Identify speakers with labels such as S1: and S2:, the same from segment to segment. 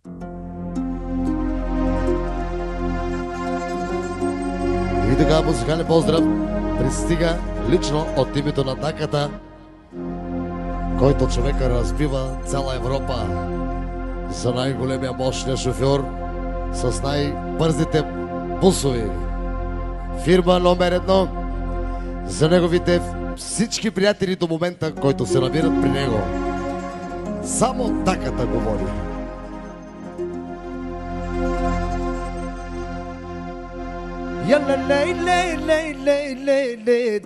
S1: И така, музикален поздрав пристига лично от името на Даката, който човека разбива цяла Европа за най-големия мощния шофьор с най-бързите бусови. Фирма номер 1 за неговите всички приятели до момента, които се намират при него. Само Даката говори.
S2: Ле,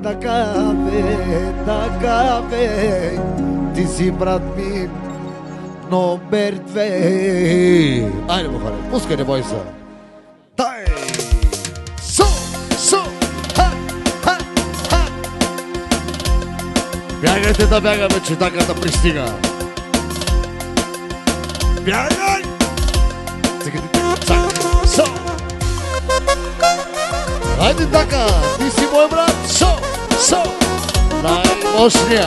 S2: така бе, ти си брат ми номер 2.
S1: Айде, Бухаре, пускай, не бой се.
S2: Дай!
S1: Бягайте да бягаме, че Даката пристига.
S2: Бягай!
S1: Хайде, Дака, ти си мой брат. Най-мощния.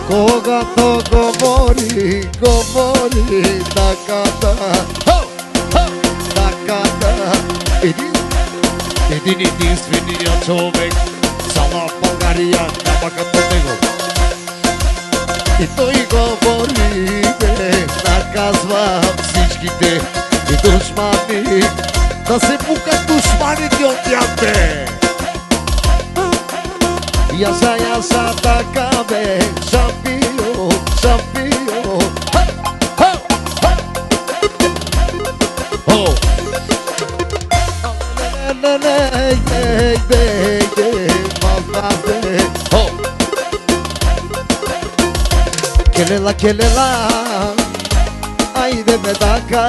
S2: Когато говори Даката,
S1: Един единствения човек, цяла България няма като него.
S2: и той говори, наказва всичките и душмани,
S1: Да се пукат душманите от тях, бе!
S2: Яса, така бе, шампион. Келела, айде бе, Дака,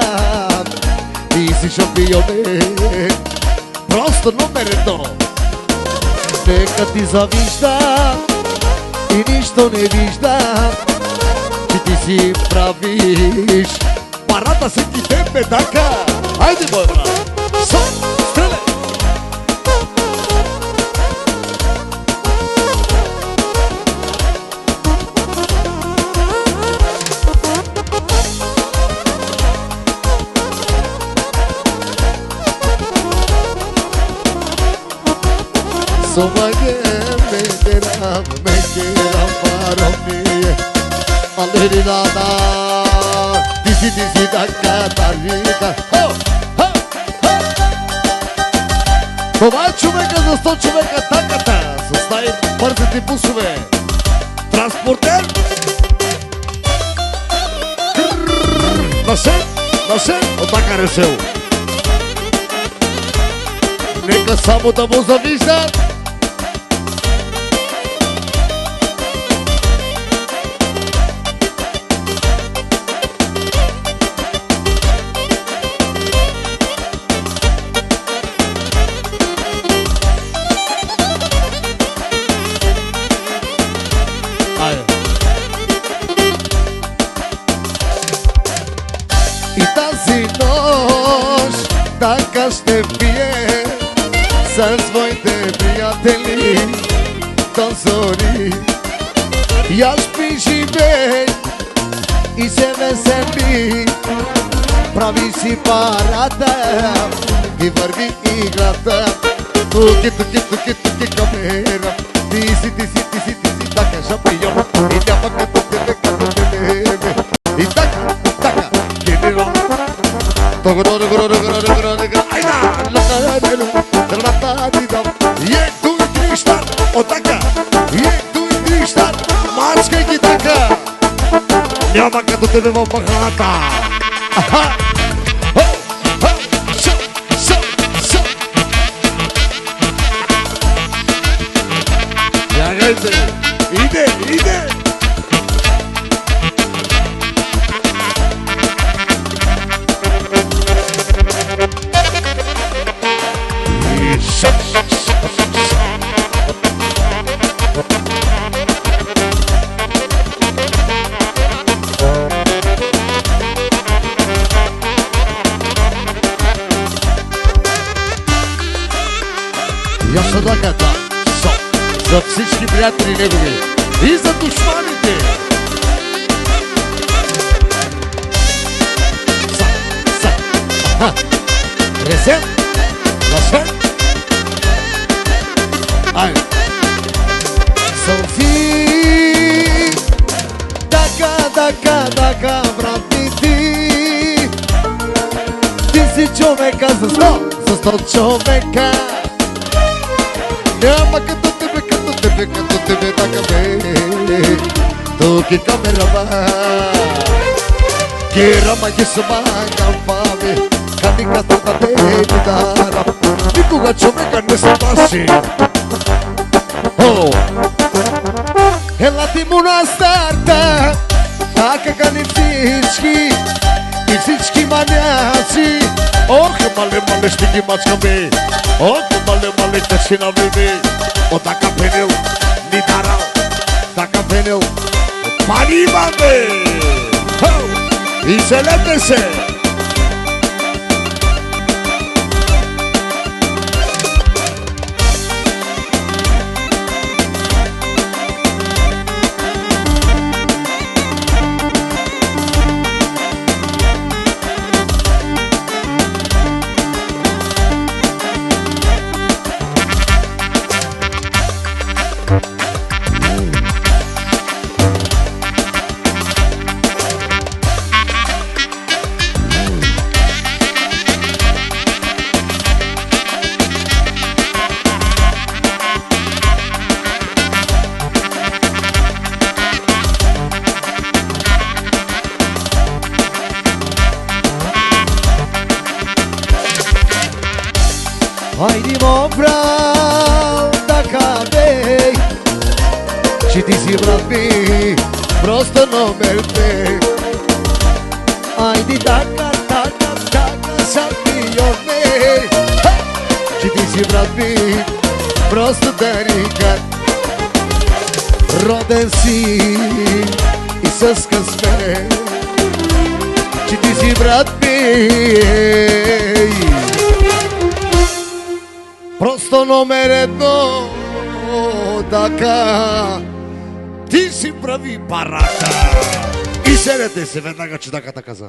S2: ти си шампионе,
S1: Просто номер 1.
S2: нека ти завижда и нищо не вижда, че ти си правиш.
S1: Парата се ти тебе, Дака! Айде, мой брат! Стреляй!
S2: Somaghe me kera parami Alerinada Disi Daka Tarika
S1: Това е човека за 100 човека, Даката, с най-бързите бусове. Транспортер! Насен, от Дака решил. Нека само да му завиждат.
S2: И тази нощ Дака ще пие с своите приятели до зори. Я спи, живей и се весели, прави си парада и върви играта. Туки камера, ти си Дака шампион и няма като тебе, и Дака генерал.
S1: Мачкай ги, Дака! Няма като тебе в махалата! Бягайте! Иде! Ясно даката. За всички приятели негови и за душманите. Резен, Ласвен. Айде.
S2: Софи, така, брат ми ти. Ти си човека за 100 човека. Няма като тебе, така бе. Тук е камерама. Кирама ги сумагам пами. Каниката да те видара. Никога човека не се паси. Ела ти му на старта, така кани всички и всички маняци.
S1: Ох, мале, ще ги мачкаме. Ох, мале, те си навлими. О, така пенил, ни дарал. Така пенил, пани имаме. И селете се.
S2: Хайди мо брат, така бей, че ти си брат ми, просто номер 2. Айди така, шампион ми, че ти си брат ми, просто дарикат. Роден си и с късмет, че ти си брат ми. Просто номер 1, така.
S1: Ти си прави парата. И селете се веднага, че така каза.